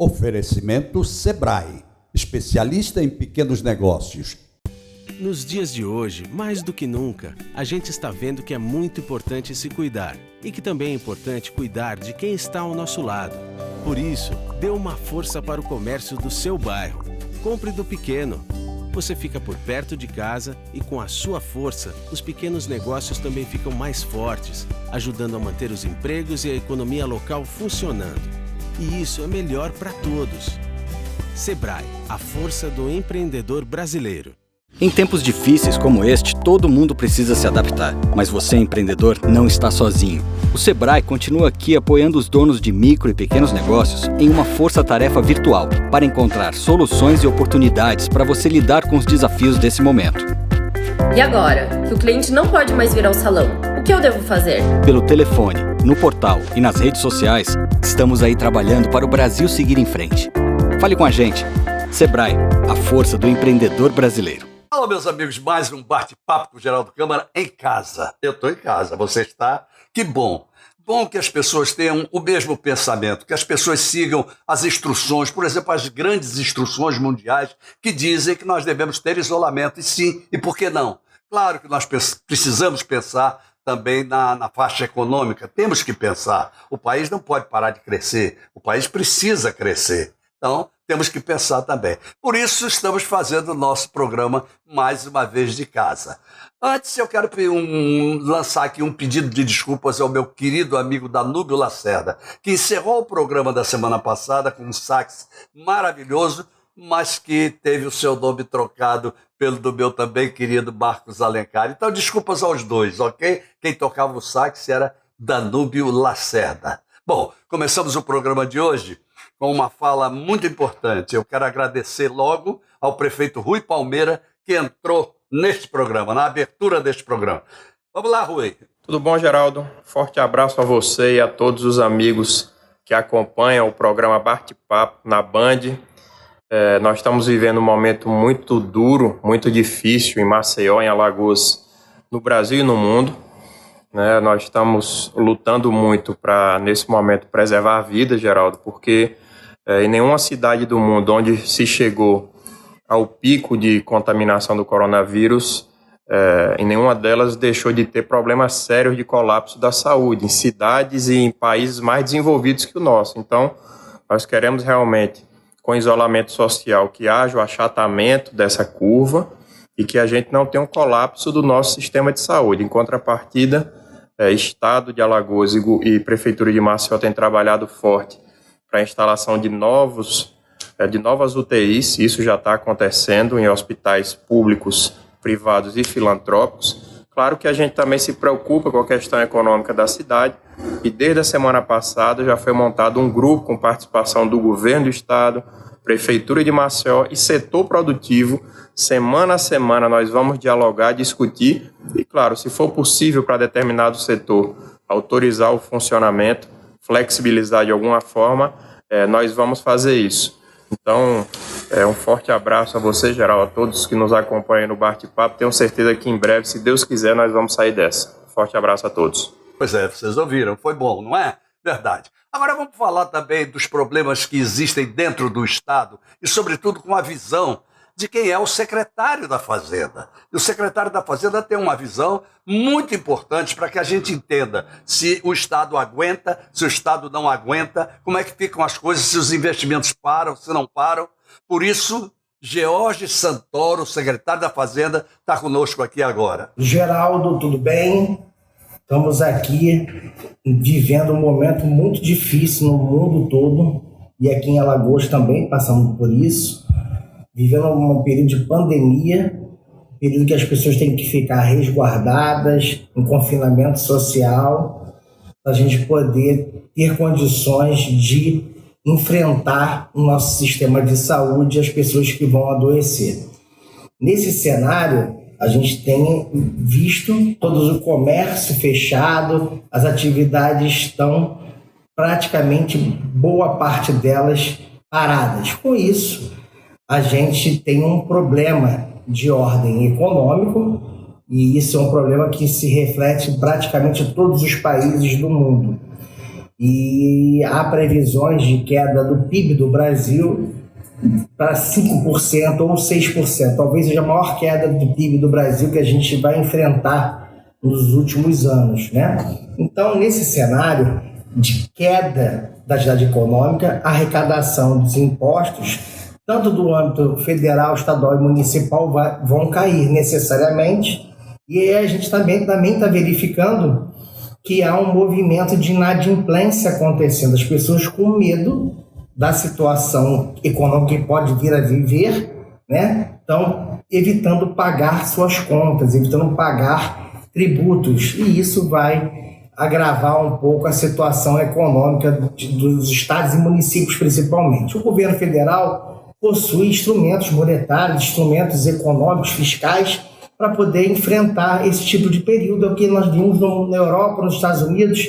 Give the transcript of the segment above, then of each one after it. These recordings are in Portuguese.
Oferecimento Sebrae, especialista em pequenos negócios. Nos dias de hoje, mais do que nunca, a gente está vendo que é muito importante se cuidar e que também é importante cuidar de quem está ao nosso lado. Por isso, dê uma força para o comércio do seu bairro. Compre do pequeno. Você fica por perto de casa e com a sua força, os pequenos negócios também ficam mais fortes, ajudando a manter os empregos e a economia local funcionando. E isso é melhor para todos. Sebrae, a força do empreendedor brasileiro. Em tempos difíceis como este, todo mundo precisa se adaptar. Mas você, empreendedor, não está sozinho. O Sebrae continua aqui apoiando os donos de micro e pequenos negócios em uma força-tarefa virtual para encontrar soluções e oportunidades para você lidar com os desafios desse momento. E agora, que o cliente não pode mais vir ao salão, o que eu devo fazer? Pelo telefone, no portal e nas redes sociais, estamos aí trabalhando para o Brasil seguir em frente. Fale com a gente. Sebrae, a força do empreendedor brasileiro. Olá, meus amigos, mais um bate-papo com o Geraldo Câmara em casa. Eu estou em casa, você está? Que bom. Bom que as pessoas tenham o mesmo pensamento, que as pessoas sigam as instruções, por exemplo, as grandes instruções mundiais que dizem que nós devemos ter isolamento. E sim, e por que não? Claro que nós precisamos pensar também na faixa econômica, temos que pensar. O país não pode parar de crescer, o país precisa crescer. Então, temos que pensar também. Por isso, estamos fazendo o nosso programa mais uma vez de casa. Antes, eu quero lançar aqui um pedido de desculpas ao meu querido amigo Danúbio Lacerda, que encerrou o programa da semana passada com um sax maravilhoso, mas que teve o seu nome trocado pelo do meu também querido Marcos Alencar. Então, desculpas aos dois, ok? Quem tocava o sax era Danúbio Lacerda. Bom, começamos o programa de hoje com uma fala muito importante. Eu quero agradecer logo ao prefeito Rui Palmeira, que entrou neste programa, na abertura deste programa. Vamos lá, Rui. Tudo bom, Geraldo? Forte abraço a você e a todos os amigos que acompanham o programa Bate-Papo na Band. Nós estamos vivendo um momento muito duro, muito difícil em Maceió, em Alagoas, no Brasil e no mundo. Nós estamos lutando muito para, nesse momento, preservar a vida, Geraldo, porque em nenhuma cidade do mundo onde se chegou ao pico de contaminação do coronavírus, em nenhuma delas deixou de ter problemas sérios de colapso da saúde, em cidades e em países mais desenvolvidos que o nosso. Então, nós queremos realmente, com isolamento social, que haja o achatamento dessa curva e que a gente não tenha um colapso do nosso sistema de saúde. Em contrapartida, Estado de Alagoas e Prefeitura de Maceió têm trabalhado forte para a instalação de novas UTIs. Isso já está acontecendo em hospitais públicos, privados e filantrópicos. Claro que a gente também se preocupa com a questão econômica da cidade e desde a semana passada já foi montado um grupo com participação do governo do estado, Prefeitura de Maceió e setor produtivo. Semana a semana nós vamos dialogar, discutir e, claro, se for possível para determinado setor autorizar o funcionamento, flexibilizar de alguma forma, nós vamos fazer isso. Então, um forte abraço a você, Geraldo, a todos que nos acompanham no Bate-Papo. Tenho certeza que em breve, se Deus quiser, nós vamos sair dessa. Forte abraço a todos. Pois é, vocês ouviram, foi bom, não é? Verdade. Agora vamos falar também dos problemas que existem dentro do Estado e, sobretudo, com a visão de quem é o secretário da Fazenda. E o secretário da Fazenda tem uma visão muito importante para que a gente entenda se o Estado aguenta, se o Estado não aguenta, como é que ficam as coisas, se os investimentos param, se não param. Por isso, George Santoro, secretário da Fazenda, está conosco aqui agora. Geraldo, tudo bem? Estamos aqui vivendo um momento muito difícil no mundo todo e aqui em Alagoas também passamos por isso. Vivendo um período de pandemia, período que as pessoas têm que ficar resguardadas, em confinamento social, para a gente poder ter condições de enfrentar o nosso sistema de saúde e as pessoas que vão adoecer. Nesse cenário, a gente tem visto todo o comércio fechado, as atividades estão praticamente, boa parte delas, paradas. Com isso, a gente tem um problema de ordem econômico e isso é um problema que se reflete em praticamente todos os países do mundo. e há previsões de queda do PIB do Brasil para 5% ou 6%. Talvez seja a maior queda do PIB do Brasil que a gente vai enfrentar nos últimos anos, né? Então, nesse cenário de queda da atividade econômica, a arrecadação dos impostos, tanto do âmbito federal, estadual e municipal, vão cair necessariamente. E aí a gente também está verificando que há um movimento de inadimplência acontecendo. As pessoas com medo da situação econômica que pode vir a viver, né? Então, evitando pagar suas contas, evitando pagar tributos. E isso vai agravar um pouco a situação econômica dos estados e municípios, principalmente. O governo federal possui instrumentos monetários, instrumentos econômicos, fiscais, para poder enfrentar esse tipo de período. É o que nós vimos na Europa, nos Estados Unidos,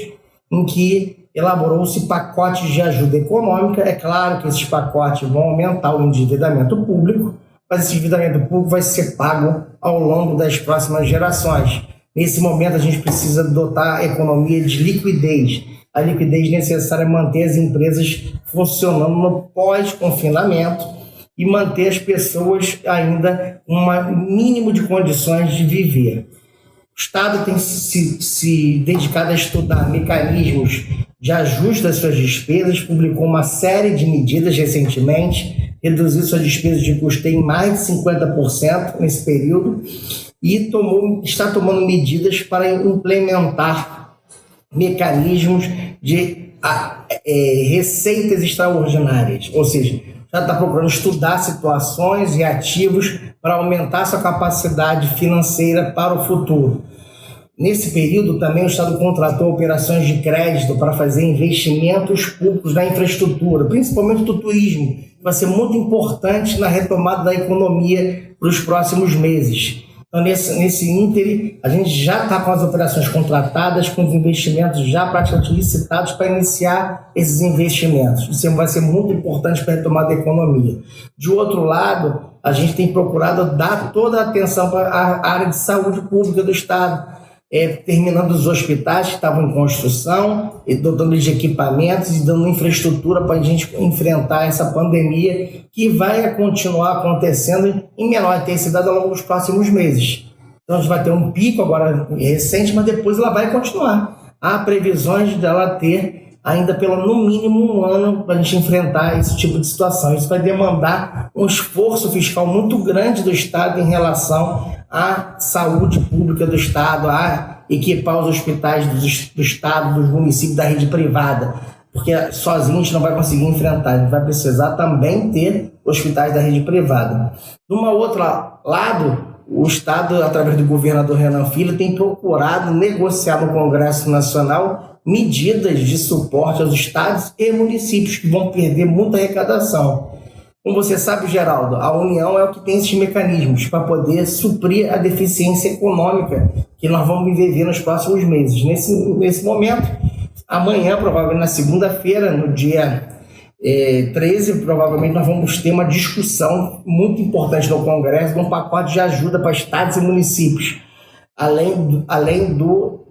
em que elaborou-se pacotes de ajuda econômica. É claro que esses pacotes vão aumentar o endividamento público, mas esse endividamento público vai ser pago ao longo das próximas gerações. Nesse momento, a gente precisa dotar a economia de liquidez. A liquidez necessária é manter as empresas funcionando no pós-confinamento e manter as pessoas ainda com um mínimo de condições de viver. O Estado tem se dedicado a estudar mecanismos de ajuste das suas despesas, publicou uma série de medidas recentemente, reduziu suas despesas de custeio em mais de 50% nesse período e está tomando medidas para implementar mecanismos de receitas extraordinárias, ou seja, já está procurando estudar situações e ativos para aumentar sua capacidade financeira para o futuro. Nesse período, também o Estado contratou operações de crédito para fazer investimentos públicos na infraestrutura, principalmente do turismo, que vai ser muito importante na retomada da economia para os próximos meses. Então, nesse ínterim, a gente já está com as operações contratadas, com os investimentos já praticamente licitados para iniciar esses investimentos. Isso vai ser muito importante para a retomada da economia. De outro lado, a gente tem procurado dar toda a atenção para a área de saúde pública do Estado, terminando os hospitais que estavam em construção, e dotando de equipamentos e dando infraestrutura para a gente enfrentar essa pandemia que vai continuar acontecendo em menor intensidade ao longo dos próximos meses. Então a gente vai ter um pico agora recente, mas depois ela vai continuar. Há previsões dela ter ainda no mínimo um ano para a gente enfrentar esse tipo de situação. Isso vai demandar um esforço fiscal muito grande do Estado em relação à saúde pública do Estado, a equipar os hospitais do Estado, dos municípios, da rede privada, porque sozinho a gente não vai conseguir enfrentar, a gente vai precisar também ter hospitais da rede privada. De um outro lado, o Estado, através do governador Renan Filho, tem procurado negociar no Congresso Nacional medidas de suporte aos estados e municípios que vão perder muita arrecadação. Como você sabe, Geraldo, a União é o que tem esses mecanismos para poder suprir a deficiência econômica que nós vamos viver nos próximos meses. Nesse momento, amanhã, provavelmente na segunda-feira, no dia 13, provavelmente nós vamos ter uma discussão muito importante no Congresso de um pacote de ajuda para estados e municípios, além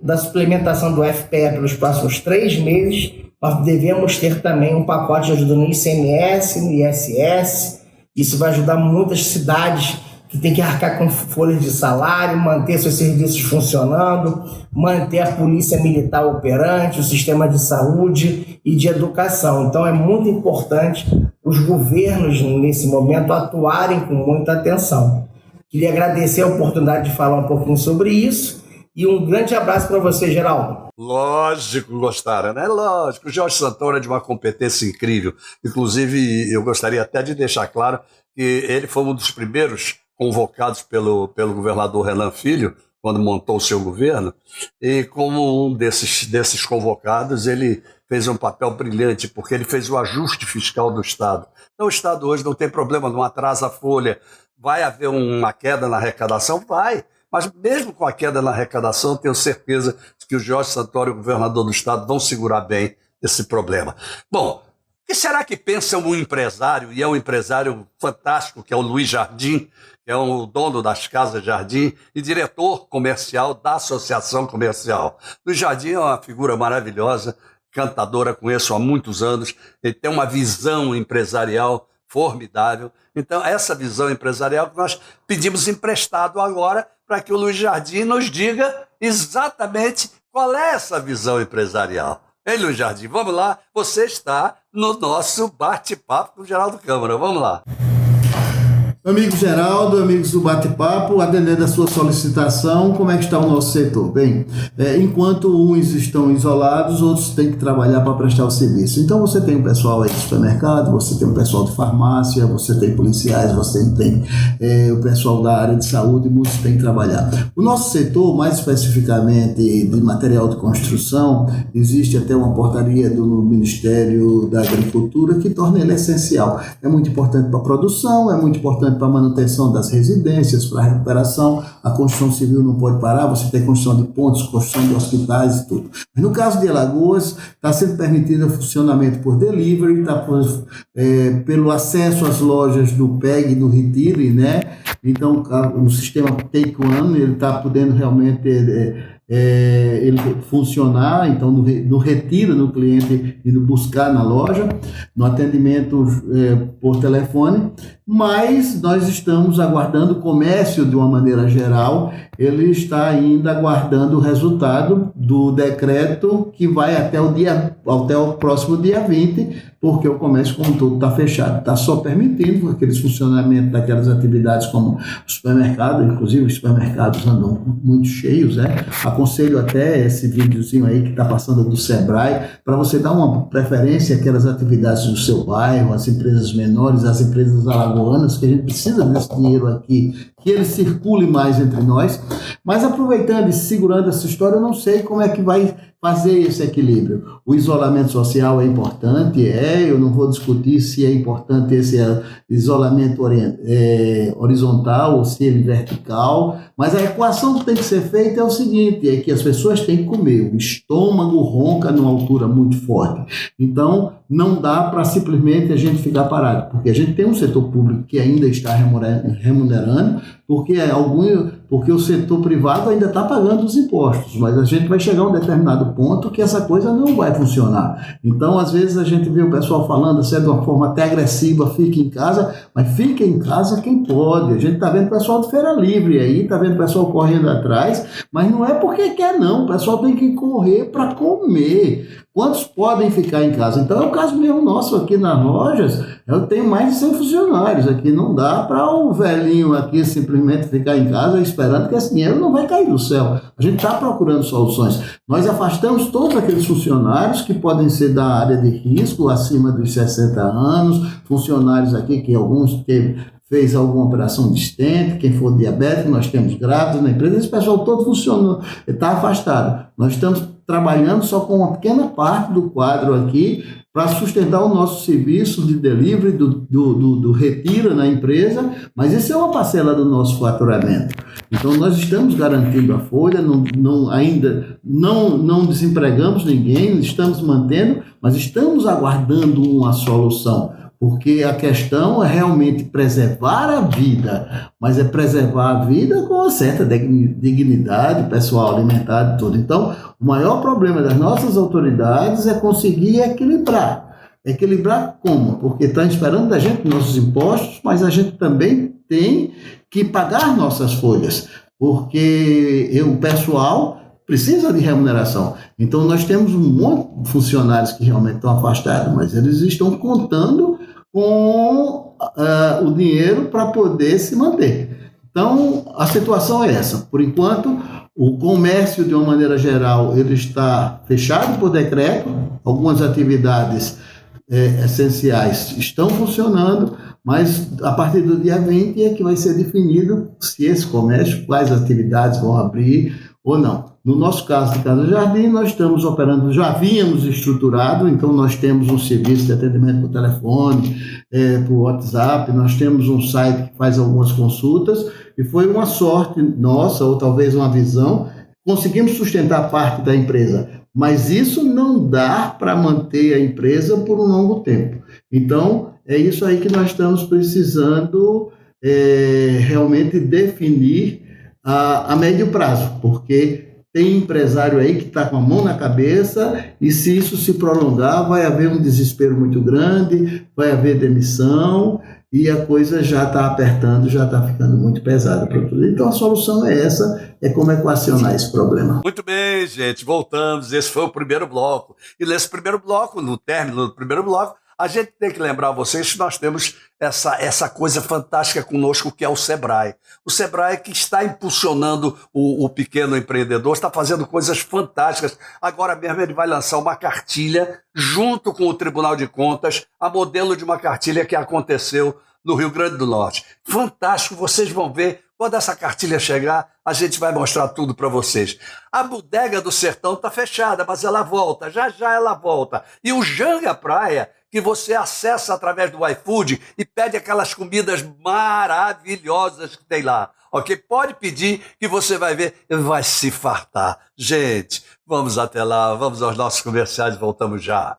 da suplementação do FPE pelos próximos 3 meses. Nós devemos ter também um pacote de ajuda no ICMS, no ISS. Isso vai ajudar muitas cidades que têm que arcar com folhas de salário, manter seus serviços funcionando, manter a polícia militar operante, o sistema de saúde e de educação. Então é muito importante os governos, nesse momento, atuarem com muita atenção. Queria agradecer a oportunidade de falar um pouquinho sobre isso e um grande abraço para você, Geraldo. Lógico, gostaram, né? Lógico. O Jorge Santoro é de uma competência incrível. Inclusive, eu gostaria até de deixar claro que ele foi um dos primeiros convocados pelo governador Renan Filho, quando montou o seu governo, e como um desses convocados, ele fez um papel brilhante, porque ele fez o ajuste fiscal do Estado. Então, o Estado hoje não tem problema, não atrasa a folha. Vai haver uma queda na arrecadação? Vai. Mas mesmo com a queda na arrecadação, tenho certeza que o Jorge Santoro e o governador do Estado vão segurar bem esse problema. Bom, o que será que pensa um empresário, e é um empresário fantástico, que é o Luiz Jardim, que é o dono das Casas Jardim e diretor comercial da Associação Comercial. Luiz Jardim é uma figura maravilhosa, encantadora, conheço há muitos anos, ele tem uma visão empresarial formidável. Então, essa visão empresarial que nós pedimos emprestado agora para que o Luiz Jardim nos diga exatamente qual é essa visão empresarial. Hein, Luiz Jardim? Vamos lá, você está no nosso bate-papo com o Geraldo Câmara. Vamos lá. Amigo Geraldo, amigos do Bate-Papo, atendendo a sua solicitação, como é que está o nosso setor? Bem, enquanto uns estão isolados, outros têm que trabalhar para prestar o serviço. Então você tem o pessoal aí do supermercado, você tem o pessoal de farmácia, você tem policiais, você tem o pessoal da área de saúde, muitos têm que trabalhar. O nosso setor, mais especificamente de material de construção, existe até uma portaria do Ministério da Agricultura que torna ele essencial. É muito importante para a produção, é muito importante para a manutenção das residências, para a recuperação. A construção civil não pode parar, você tem construção de pontes, construção de hospitais e tudo. Mas no caso de Alagoas, está sendo permitido o funcionamento por delivery, pelo acesso às lojas do PEG e do Retire, né? Então, o sistema Take One, ele está podendo realmente ele funcionar, então no retiro no cliente indo buscar na loja, no atendimento por telefone, mas nós estamos aguardando o comércio de uma maneira geral, ele está ainda aguardando o resultado do decreto que vai até o próximo dia 20, porque o comércio como todo está fechado, está só permitindo aqueles funcionamentos daquelas atividades como o supermercado, inclusive os supermercados andam muito cheios, né? Aconselho até esse videozinho aí que está passando do Sebrae, para você dar uma preferência àquelas atividades do seu bairro, as empresas menores, as empresas alagoanas, que a gente precisa desse dinheiro aqui, que ele circule mais entre nós. Mas aproveitando e segurando essa história, eu não sei como é que vai fazer esse equilíbrio. O isolamento social é importante, eu não vou discutir se é importante esse isolamento horizontal ou se ele vertical, mas a equação que tem que ser feita é o seguinte, é que as pessoas têm que comer, o estômago ronca numa altura muito forte. Então, não dá para simplesmente a gente ficar parado, porque a gente tem um setor público que ainda está remunerando, porque o setor privado ainda está pagando os impostos, mas a gente vai chegar a um determinado ponto que essa coisa não vai funcionar. Então, às vezes, a gente vê o pessoal falando assim, de uma forma até agressiva, fique em casa, mas fique em casa quem pode. A gente está vendo o pessoal de feira livre aí, está vendo o pessoal correndo atrás, mas não é porque quer não, o pessoal tem que correr para comer. Quantos podem ficar em casa? Então, é o caso mesmo nosso aqui nas lojas, eu tenho mais de 100 funcionários aqui, não dá para o velhinho aqui simplesmente ficar em casa esperando que esse dinheiro não vai cair do céu. A gente está procurando soluções. Nós afastamos todos aqueles funcionários que podem ser da área de risco, acima dos 60 anos, funcionários aqui que alguns fez alguma operação de stent, quem for diabético, nós temos grávidos na empresa, esse pessoal todo funcionou, está afastado. Nós estamos trabalhando só com uma pequena parte do quadro aqui para sustentar o nosso serviço de delivery, do retiro na empresa, mas isso é uma parcela do nosso faturamento. Então, nós estamos garantindo a folha, ainda não desempregamos ninguém, estamos mantendo, mas estamos aguardando uma solução. Porque a questão é realmente preservar a vida, mas é preservar a vida com uma certa dignidade pessoal, alimentar e tudo. Então, o maior problema das nossas autoridades é conseguir equilibrar. Equilibrar como? Porque estão esperando da gente nossos impostos, mas a gente também tem que pagar nossas folhas, porque o pessoal precisa de remuneração. Então, nós temos um monte de funcionários que realmente estão afastados, mas eles estão contando com o dinheiro para poder se manter. Então, a situação é essa. Por enquanto, o comércio, de uma maneira geral, ele está fechado por decreto. Algumas atividades essenciais estão funcionando, mas a partir do dia 20 é que vai ser definido se esse comércio, quais atividades vão abrir ou não. No nosso caso de Casa Jardim, nós estamos operando, já havíamos estruturado, então nós temos um serviço de atendimento por telefone, por WhatsApp, nós temos um site que faz algumas consultas, e foi uma sorte nossa, ou talvez uma visão, conseguimos sustentar parte da empresa, mas isso não dá para manter a empresa por um longo tempo. Então, é isso aí que nós estamos precisando realmente definir a médio prazo, porque Tem empresário aí que está com a mão na cabeça e se isso se prolongar vai haver um desespero muito grande, vai haver demissão e a coisa já está apertando, já está ficando muito pesada para tudo. Então a solução é essa, é como equacionar esse problema. Muito bem, gente, voltamos. Esse foi o primeiro bloco. E nesse primeiro bloco, no término do primeiro bloco, a gente tem que lembrar a vocês que nós temos essa coisa fantástica conosco que é o Sebrae. O Sebrae que está impulsionando o pequeno empreendedor, está fazendo coisas fantásticas. Agora mesmo ele vai lançar uma cartilha junto com o Tribunal de Contas, a modelo de uma cartilha que aconteceu no Rio Grande do Norte. Fantástico, vocês vão ver. Quando essa cartilha chegar, a gente vai mostrar tudo para vocês. A Bodega do Sertão está fechada, mas ela volta, já já ela volta. E o Janga Praia, que você acessa através do iFood e pede aquelas comidas maravilhosas que tem lá. Ok? Pode pedir que você vai ver e vai se fartar. Gente, vamos até lá, vamos aos nossos comerciais e voltamos já.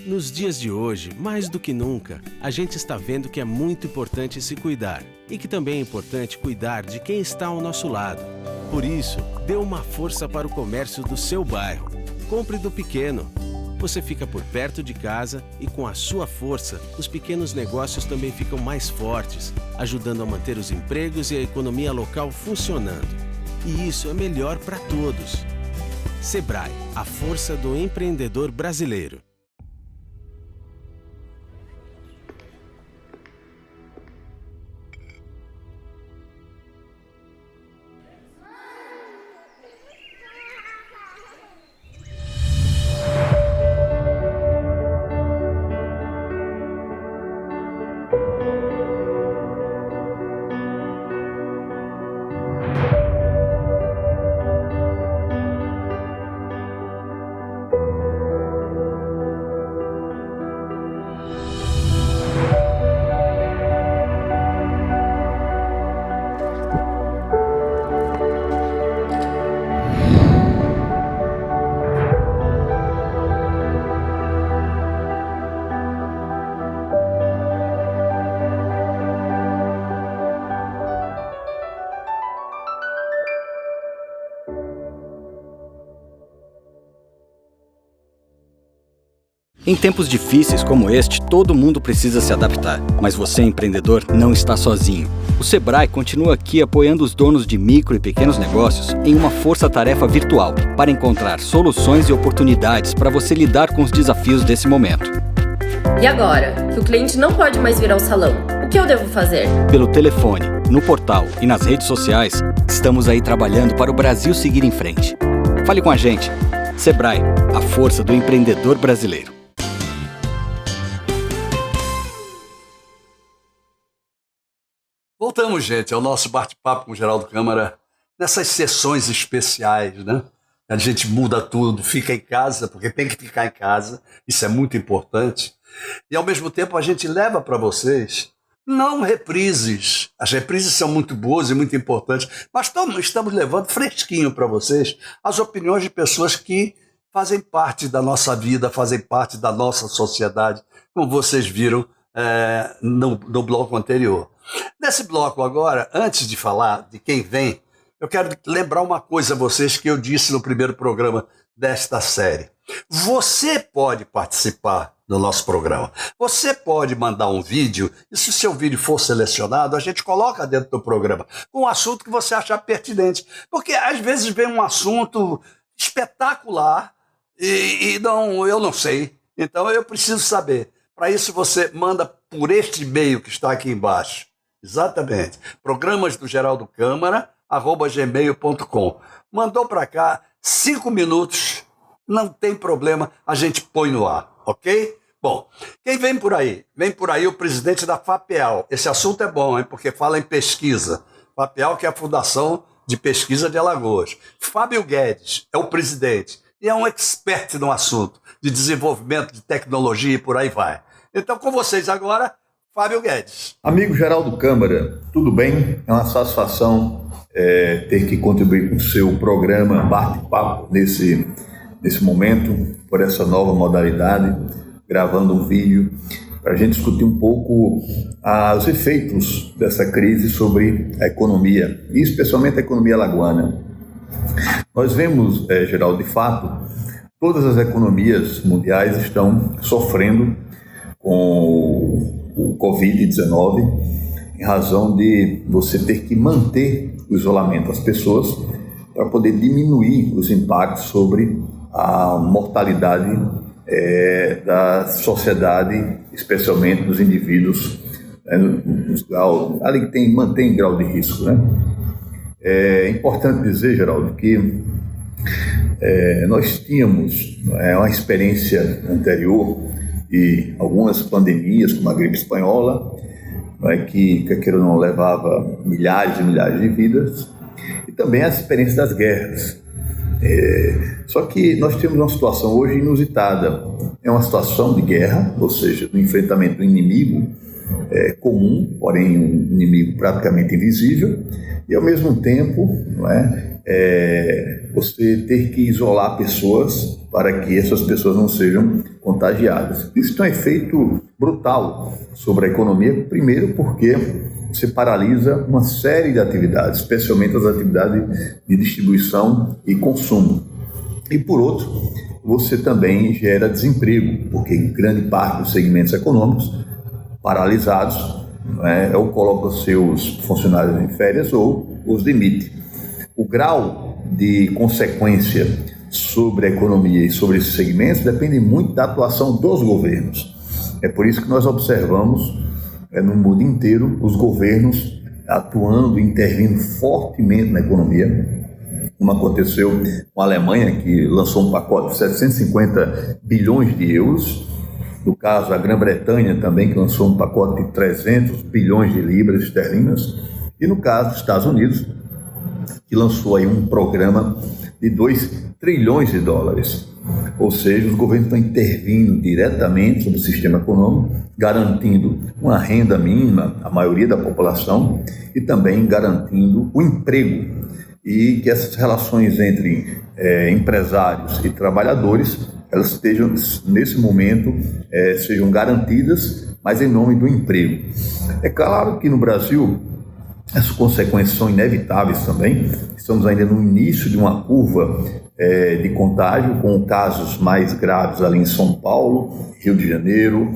Nos dias de hoje, mais do que nunca, a gente está vendo que é muito importante se cuidar e que também é importante cuidar de quem está ao nosso lado. Por isso, dê uma força para o comércio do seu bairro. Compre do pequeno. Você fica por perto de casa e com a sua força, os pequenos negócios também ficam mais fortes, ajudando a manter os empregos e a economia local funcionando. E isso é melhor para todos. Sebrae, a força do empreendedor brasileiro. Em tempos difíceis como este, todo mundo precisa se adaptar. Mas você, empreendedor, não está sozinho. O Sebrae continua aqui apoiando os donos de micro e pequenos negócios em uma força-tarefa virtual para encontrar soluções e oportunidades para você lidar com os desafios desse momento. E agora, que o cliente não pode mais vir ao salão, o que eu devo fazer? Pelo telefone, no portal e nas redes sociais, estamos aí trabalhando para o Brasil seguir em frente. Fale com a gente. Sebrae, a força do empreendedor brasileiro. Voltamos, gente, ao nosso bate-papo com o Geraldo Câmara, nessas sessões especiais, né? A gente muda tudo, fica em casa, porque tem que ficar em casa, isso é muito importante. E, ao mesmo tempo, a gente leva para vocês, não reprises, as reprises são muito boas e muito importantes, mas estamos levando fresquinho para vocês as opiniões de pessoas que fazem parte da nossa vida, fazem parte da nossa sociedade, como vocês viram no bloco anterior. Nesse bloco agora, antes de falar de quem vem, eu quero lembrar uma coisa a vocês que eu disse no primeiro programa desta série. Você pode participar do nosso programa. Você pode mandar um vídeo e se o seu vídeo for selecionado, a gente coloca dentro do programa com um assunto que você achar pertinente. Porque às vezes vem um assunto espetacular e eu não sei. Então eu preciso saber. Para isso você manda por este e-mail que está aqui embaixo. Exatamente. programasdogeraldocâmara@gmail.com. Mandou para cá, 5 minutos, não tem problema, a gente põe no ar, ok? Bom, quem vem por aí? Vem por aí o presidente da FAPEAL. Esse assunto é bom, hein, porque fala em pesquisa. FAPEAL, que é a Fundação de Pesquisa de Alagoas. Fábio Guedes é o presidente e é um expert no assunto de desenvolvimento de tecnologia e por aí vai. Então, com vocês agora, Fábio Guedes. Amigo Geraldo Câmara, tudo bem? É uma satisfação ter que contribuir com o seu programa Bate-Papo nesse momento, por essa nova modalidade, gravando um vídeo, para a gente discutir um pouco os efeitos dessa crise sobre a economia, e especialmente a economia alagoana. Nós vemos, Geraldo, de fato, todas as economias mundiais estão sofrendo com o Covid-19 em razão de você ter que manter o isolamento das pessoas para poder diminuir os impactos sobre a mortalidade da sociedade, especialmente dos indivíduos ali que mantém grau de risco, né? É importante dizer, Geraldo, que nós tínhamos uma experiência anterior de algumas pandemias, como a gripe espanhola, que queira ou não, levava milhares e milhares de vidas, e também a experiência das guerras. Só que nós temos uma situação hoje inusitada. É uma situação de guerra, ou seja, do enfrentamento do inimigo comum, porém um inimigo praticamente invisível, e ao mesmo tempo você ter que isolar pessoas para que essas pessoas não sejam contagiadas. Isso tem um efeito brutal sobre a economia, primeiro porque você paralisa uma série de atividades, especialmente as atividades de distribuição e consumo. E por outro, você também gera desemprego, porque grande parte dos segmentos econômicos paralisados, ou coloca seus funcionários em férias ou os demite. O grau de consequência sobre a economia e sobre esses segmentos depende muito da atuação dos governos. É por isso que nós observamos no mundo inteiro os governos atuando, intervindo fortemente na economia, como aconteceu com a Alemanha, que lançou um pacote de 750 bilhões de euros. No caso, a Grã-Bretanha também, que lançou um pacote de 300 bilhões de libras esterlinas. E no caso dos Estados Unidos, que lançou aí um programa de 2 trilhões de dólares. Ou seja, os governos estão intervindo diretamente sobre o sistema econômico, garantindo uma renda mínima à maioria da população e também garantindo o emprego, e que essas relações entre empresários e trabalhadores, elas estejam, nesse momento, sejam garantidas, mas em nome do emprego. É claro que no Brasil as consequências são inevitáveis também. Estamos ainda no início de uma curva de contágio, com casos mais graves ali em São Paulo, Rio de Janeiro,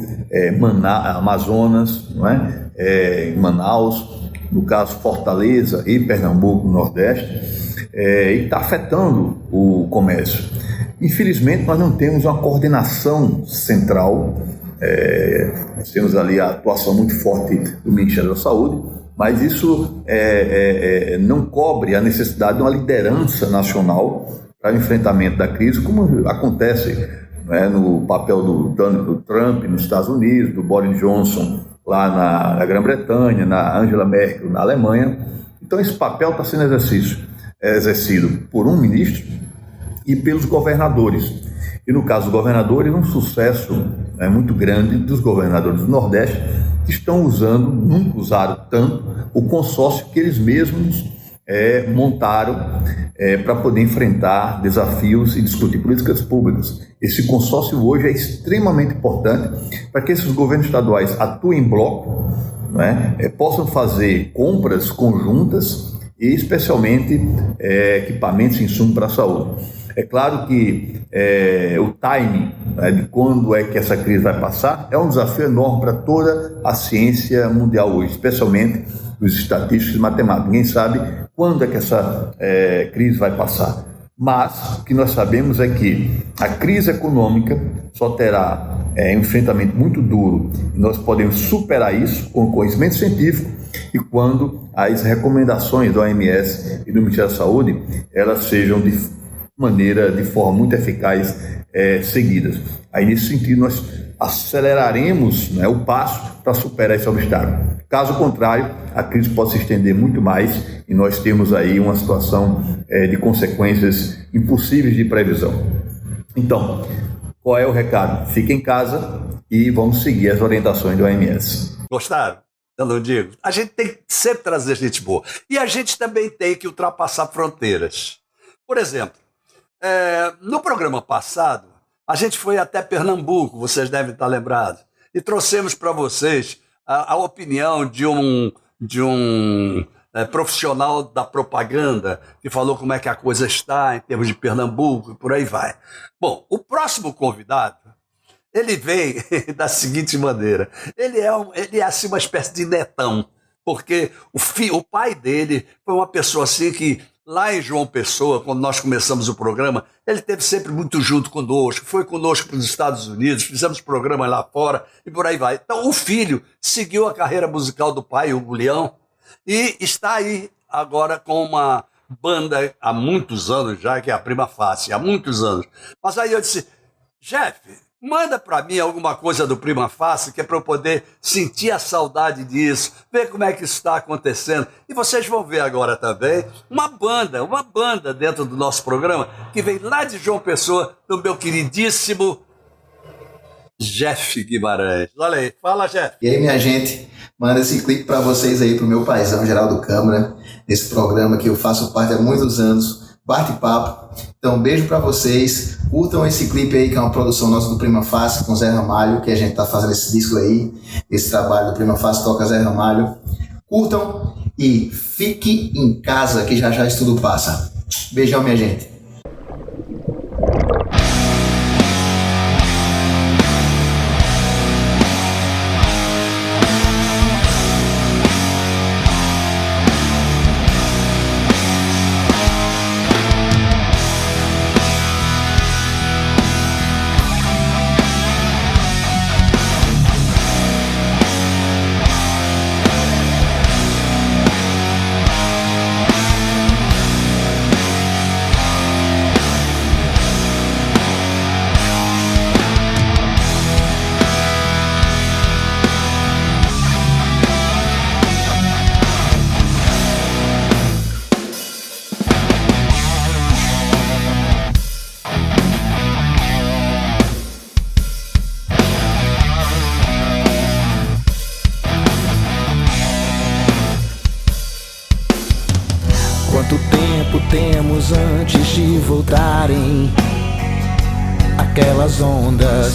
Amazonas, em Manaus, no caso Fortaleza e Pernambuco, no Nordeste, e está afetando o comércio. Infelizmente, nós não temos uma coordenação central. Nós temos ali a atuação muito forte do Ministério da Saúde, mas isso não cobre a necessidade de uma liderança nacional para o enfrentamento da crise, como acontece no papel do Trump nos Estados Unidos, do Boris Johnson lá na Grã-Bretanha, na Angela Merkel na Alemanha. Então esse papel está sendo exercido por um ministro e pelos governadores. E no caso dos governadores, um sucesso muito grande dos governadores do Nordeste, que estão usando, nunca usaram tanto, o consórcio que eles mesmos montaram para poder enfrentar desafios e discutir políticas públicas. Esse consórcio hoje é extremamente importante para que esses governos estaduais atuem em bloco, possam fazer compras conjuntas e especialmente equipamentos e insumos para a saúde. É claro que o timing de quando é que essa crise vai passar é um desafio enorme para toda a ciência mundial hoje, especialmente os estatísticos e matemáticos. Ninguém sabe quando é que essa crise vai passar. Mas o que nós sabemos é que a crise econômica só terá um enfrentamento muito duro, e nós podemos superar isso com conhecimento científico e quando as recomendações da OMS e do Ministério da Saúde elas sejam de forma muito eficaz seguidas. Aí, nesse sentido, nós aceleraremos o passo para superar esse obstáculo. Caso contrário, a crise pode se estender muito mais e nós temos aí uma situação de consequências impossíveis de previsão. Então, qual é o recado? Fique em casa e vamos seguir as orientações do OMS. Gostaram? Eu não digo. A gente tem que sempre trazer gente boa. E a gente também tem que ultrapassar fronteiras. Por exemplo, no programa passado, a gente foi até Pernambuco, vocês devem estar lembrados, e trouxemos para vocês a opinião de um profissional da propaganda, que falou como é que a coisa está em termos de Pernambuco e por aí vai. Bom, o próximo convidado, ele vem da seguinte maneira, ele é assim uma espécie de netão, porque o pai dele foi uma pessoa assim que, lá em João Pessoa, quando nós começamos o programa, ele esteve sempre muito junto conosco, foi conosco para os Estados Unidos, fizemos programas lá fora e por aí vai. Então o filho seguiu a carreira musical do pai, o Leão, e está aí agora com uma banda há muitos anos já, que é a Prima Facie, há muitos anos. Mas aí eu disse, Jeff, manda para mim alguma coisa do Prima Facie, que é para eu poder sentir a saudade disso, ver como é que isso está acontecendo. E vocês vão ver agora também uma banda dentro do nosso programa, que vem lá de João Pessoa, do meu queridíssimo Jeff Guimarães. Olha aí, fala, Jeff. E aí, minha gente, manda esse clipe para vocês aí, pro meu paizão, Geraldo Câmara, nesse programa que eu faço parte há muitos anos, Bate-Papo. Então, um beijo para vocês, curtam esse clipe aí, que é uma produção nossa do Prima Facie, com Zé Ramalho, que a gente tá fazendo esse disco aí, esse trabalho do Prima Facie toca Zé Ramalho. Curtam e fique em casa, que já já isso tudo passa. Beijão, minha gente. Temos antes de voltarem aquelas ondas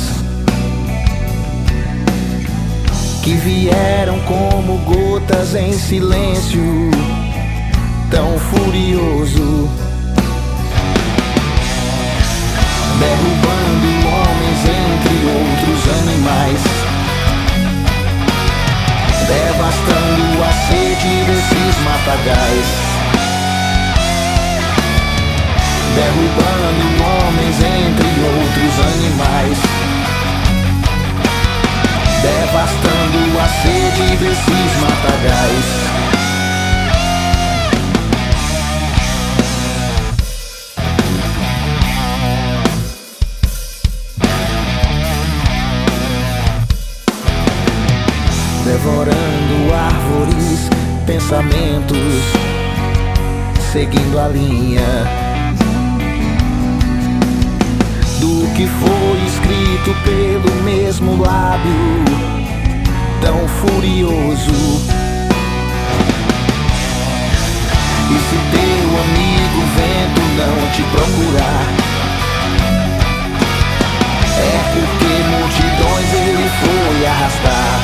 que vieram como gotas em silêncio, tão furioso, derrubando homens entre outros animais, devastando a sede desses matagais. Derrubando homens entre outros animais, devastando a sede desses matagais. Devorando árvores, pensamentos, seguindo a linha do que foi escrito pelo mesmo lábio, tão furioso. E se teu amigo vento não te procurar, é porque multidões ele foi arrastar.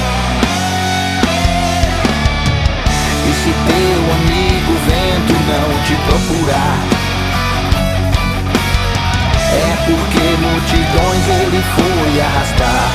E se teu amigo vento não te procurar, é porque multidões ele foi arrastar.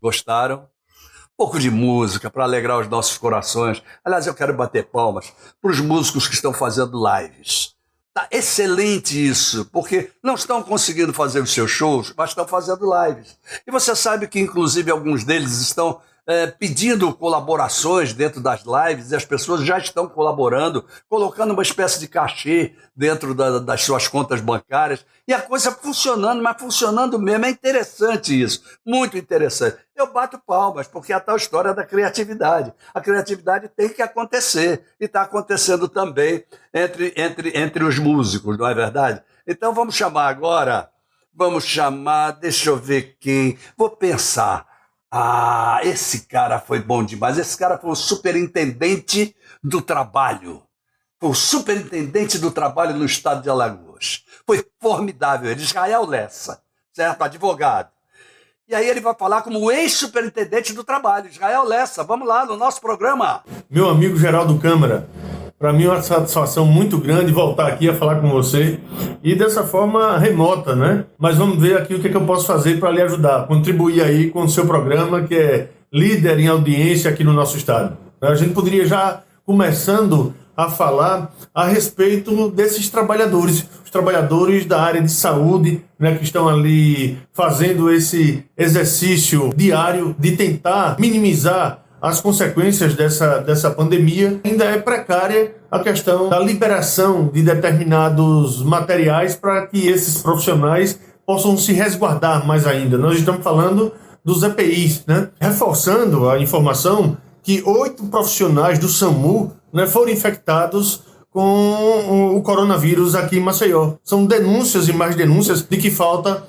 Gostaram? Um pouco de música para alegrar os nossos corações. Aliás, eu quero bater palmas para os músicos que estão fazendo lives. Tá excelente isso, porque não estão conseguindo fazer os seus shows, mas estão fazendo lives. E você sabe que, inclusive, alguns deles estão pedindo colaborações dentro das lives, e as pessoas já estão colaborando, colocando uma espécie de cachê dentro das suas contas bancárias, e a coisa funcionando, mas funcionando mesmo. É interessante isso, muito interessante. Eu bato palmas, porque é a tal história da criatividade. A criatividade tem que acontecer, e está acontecendo também entre os músicos, não é verdade? Então vamos chamar agora, deixa eu ver quem, vou pensar. Ah, esse cara foi bom demais. Esse cara foi o superintendente do trabalho. Foi o superintendente do trabalho no estado de Alagoas. Foi formidável. Ele, Israel Lessa, certo? Advogado. E aí ele vai falar como ex-superintendente do trabalho. Israel Lessa, vamos lá no nosso programa. Meu amigo Geraldo Câmara, para mim é uma satisfação muito grande voltar aqui a falar com você e dessa forma remota, né? Mas vamos ver aqui o que eu posso fazer para lhe ajudar, contribuir aí com o seu programa, que é líder em audiência aqui no nosso estado. A gente poderia já começando a falar a respeito desses trabalhadores, os trabalhadores da área de saúde, né, que estão ali fazendo esse exercício diário de tentar minimizar as consequências dessa pandemia. Ainda é precária a questão da liberação de determinados materiais para que esses profissionais possam se resguardar mais ainda. Nós estamos falando dos EPIs, né? Reforçando a informação que 8 profissionais do SAMU, né, foram infectados com o coronavírus aqui em Maceió. São denúncias e mais denúncias de que falta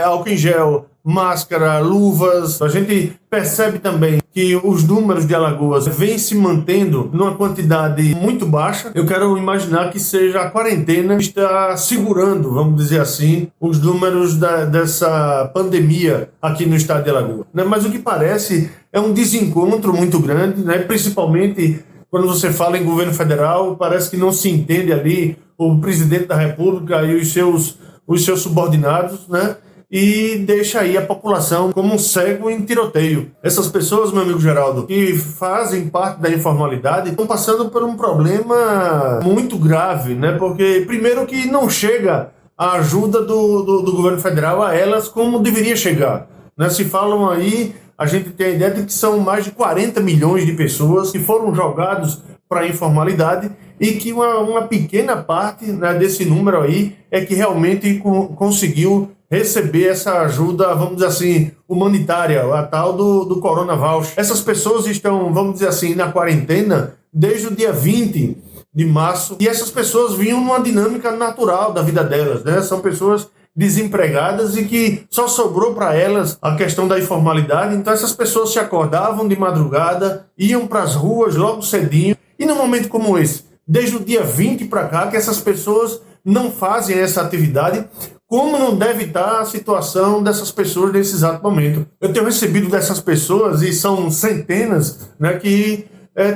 álcool em gel, máscara, luvas. A gente percebe também que os números de Alagoas vêm se mantendo numa quantidade muito baixa. Eu quero imaginar que seja a quarentena que está segurando, vamos dizer assim, os números dessa pandemia aqui no estado de Alagoas. Mas o que parece é um desencontro muito grande, né? Principalmente quando você fala em governo federal, parece que não se entende ali o presidente da República e os seus subordinados, né? E deixa aí a população como um cego em tiroteio. Essas pessoas, meu amigo Geraldo, que fazem parte da informalidade, estão passando por um problema muito grave, né? Porque, primeiro, que não chega a ajuda do governo federal a elas como deveria chegar, né? Se falam aí, a gente tem a ideia de que são mais de 40 milhões de pessoas que foram jogados para a informalidade e que uma pequena parte, né, desse número aí é que realmente conseguiu receber essa ajuda, vamos dizer assim, humanitária, a tal do Corona Voucher. Essas pessoas estão, vamos dizer assim, na quarentena desde o dia 20 de março e essas pessoas vinham numa dinâmica natural da vida delas, né? São pessoas desempregadas e que só sobrou para elas a questão da informalidade. Então essas pessoas se acordavam de madrugada, iam para as ruas logo cedinho e num momento como esse, desde o dia 20 para cá, que essas pessoas não fazem essa atividade. Como não deve estar a situação dessas pessoas nesse exato momento? Eu tenho recebido dessas pessoas, e são centenas, né, que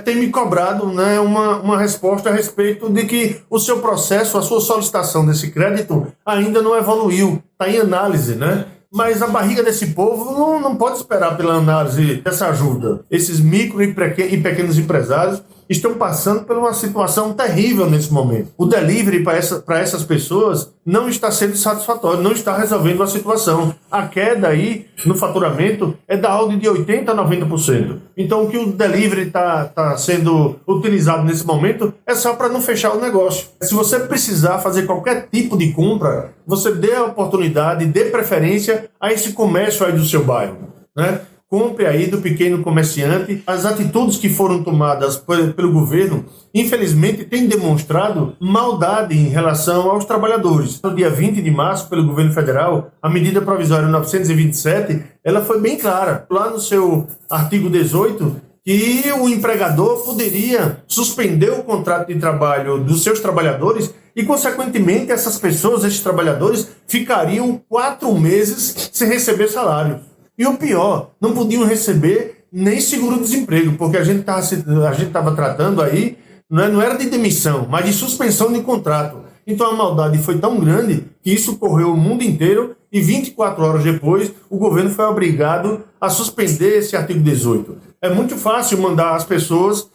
têm me cobrado, né, uma resposta a respeito de que o seu processo, a sua solicitação desse crédito ainda não evoluiu, está em análise, né? Mas a barriga desse povo não pode esperar pela análise dessa ajuda. Esses micro e pequenos empresários estão passando por uma situação terrível nesse momento. O delivery para essas pessoas não está sendo satisfatório, não está resolvendo a situação. A queda aí no faturamento é da ordem de 80% a 90%. Então o que o delivery está sendo utilizado nesse momento é só para não fechar o negócio. Se você precisar fazer qualquer tipo de compra, você dê a oportunidade, dê preferência a esse comércio aí do seu bairro, né? Compre aí do pequeno comerciante. As atitudes que foram tomadas pelo governo, infelizmente, têm demonstrado maldade em relação aos trabalhadores. No dia 20 de março, pelo governo federal, a medida provisória 927, ela foi bem clara. Lá no seu artigo 18, que o empregador poderia suspender o contrato de trabalho dos seus trabalhadores e, consequentemente, essas pessoas, esses trabalhadores, ficariam 4 meses sem receber salário. E o pior, não podiam receber nem seguro-desemprego, porque a gente estava tratando aí, não era de demissão, mas de suspensão de contrato. Então a maldade foi tão grande que isso correu o mundo inteiro e 24 horas depois o governo foi obrigado a suspender esse artigo 18. É muito fácil mandar as pessoas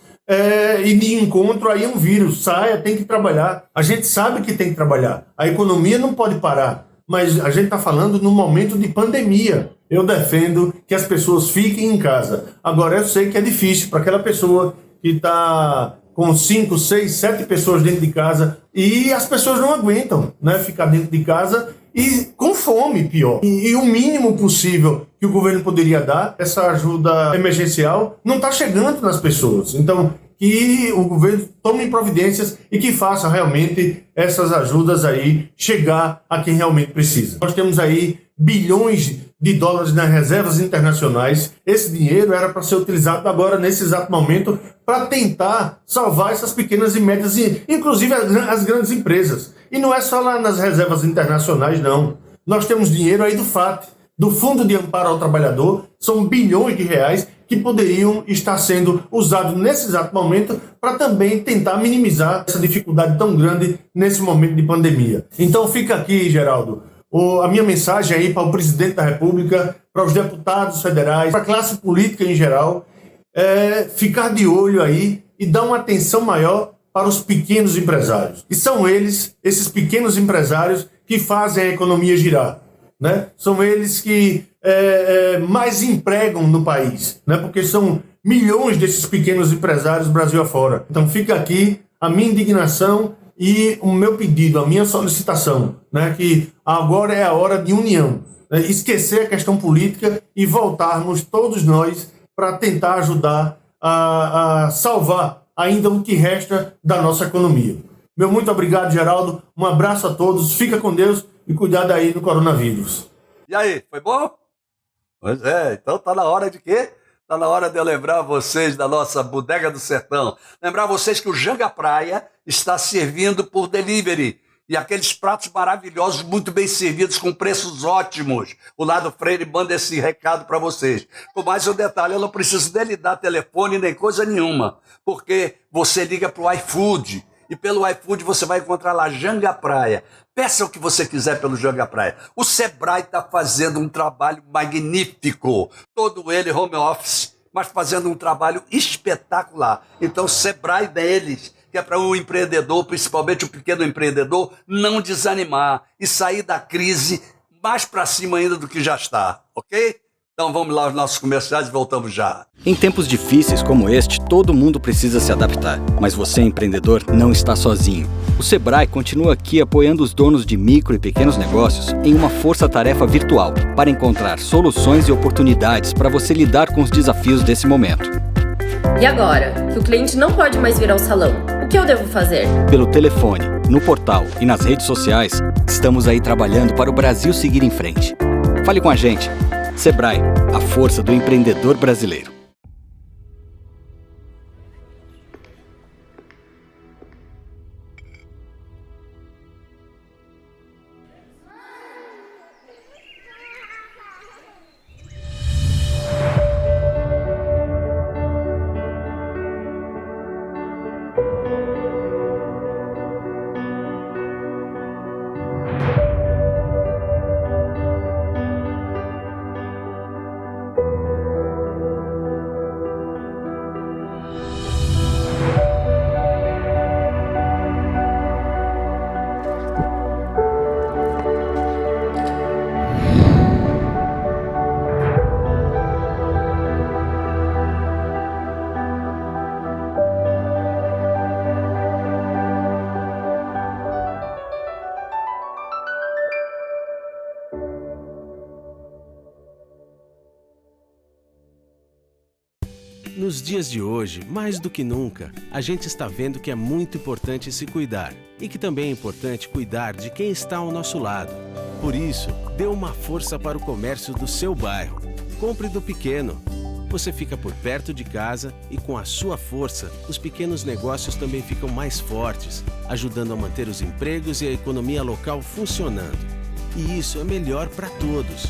ir de encontro aí um vírus. Saia, tem que trabalhar. A gente sabe que tem que trabalhar. A economia não pode parar. Mas a gente está falando num momento de pandemia. Eu defendo que as pessoas fiquem em casa. Agora, eu sei que é difícil para aquela pessoa que está com 5, 6, 7 pessoas dentro de casa e as pessoas não aguentam, né, ficar dentro de casa e com fome, pior. E o mínimo possível que o governo poderia dar, essa ajuda emergencial, não está chegando nas pessoas. Então, que o governo tome providências e que faça realmente essas ajudas aí chegar a quem realmente precisa. Nós temos aí bilhões de dólares nas reservas internacionais. Esse dinheiro era para ser utilizado agora, nesse exato momento, para tentar salvar essas pequenas e médias, inclusive as grandes empresas. E não é só lá nas reservas internacionais, não. Nós temos dinheiro aí do FAT, do Fundo de Amparo ao Trabalhador. São bilhões de reais que poderiam estar sendo usados nesse exato momento para também tentar minimizar essa dificuldade tão grande nesse momento de pandemia. Então fica aqui, Geraldo, a minha mensagem aí para o presidente da República, para os deputados federais, para a classe política em geral, é ficar de olho aí e dar uma atenção maior para os pequenos empresários. E são eles, esses pequenos empresários, que fazem a economia girar, né? São eles que mais empregam no país, né? Porque são milhões desses pequenos empresários Brasil afora. Então fica aqui a minha indignação e o meu pedido, a minha solicitação, né? Que agora é a hora de união, né? Esquecer a questão política e voltarmos todos nós para tentar ajudar a salvar ainda o que resta da nossa economia. Meu muito obrigado, Geraldo. Um abraço a todos. Fica com Deus e cuidado aí do coronavírus. E aí, foi bom? Pois é, então tá na hora de quê? Tá na hora de eu lembrar vocês da nossa Bodega do Sertão. Lembrar vocês que o Janga Praia está servindo por delivery. E aqueles pratos maravilhosos, muito bem servidos, com preços ótimos. O Lado Freire manda esse recado para vocês. Com mais um detalhe, eu não preciso dele dar telefone nem coisa nenhuma, porque você liga para o iFood, e pelo iFood você vai encontrar lá Janga Praia. Peça o que você quiser pelo Janga Praia. O Sebrae está fazendo um trabalho magnífico, todo ele home office, mas fazendo um trabalho espetacular. Então, Sebrae deles, que é para o empreendedor, principalmente o pequeno empreendedor, não desanimar e sair da crise mais para cima ainda do que já está, ok? Então vamos lá aos nossos comerciais e voltamos já. Em tempos difíceis como este, todo mundo precisa se adaptar. Mas você, empreendedor, não está sozinho. O Sebrae continua aqui apoiando os donos de micro e pequenos negócios em uma força-tarefa virtual para encontrar soluções e oportunidades para você lidar com os desafios desse momento. E agora, que o cliente não pode mais vir ao salão, o que eu devo fazer? Pelo telefone, no portal e nas redes sociais, estamos aí trabalhando para o Brasil seguir em frente. Fale com a gente. Sebrae, a força do empreendedor brasileiro. Nos dias de hoje, mais do que nunca, a gente está vendo que é muito importante se cuidar e que também é importante cuidar de quem está ao nosso lado. Por isso, dê uma força para o comércio do seu bairro. Compre do pequeno. Você fica por perto de casa e com a sua força, os pequenos negócios também ficam mais fortes, ajudando a manter os empregos e a economia local funcionando. E isso é melhor para todos.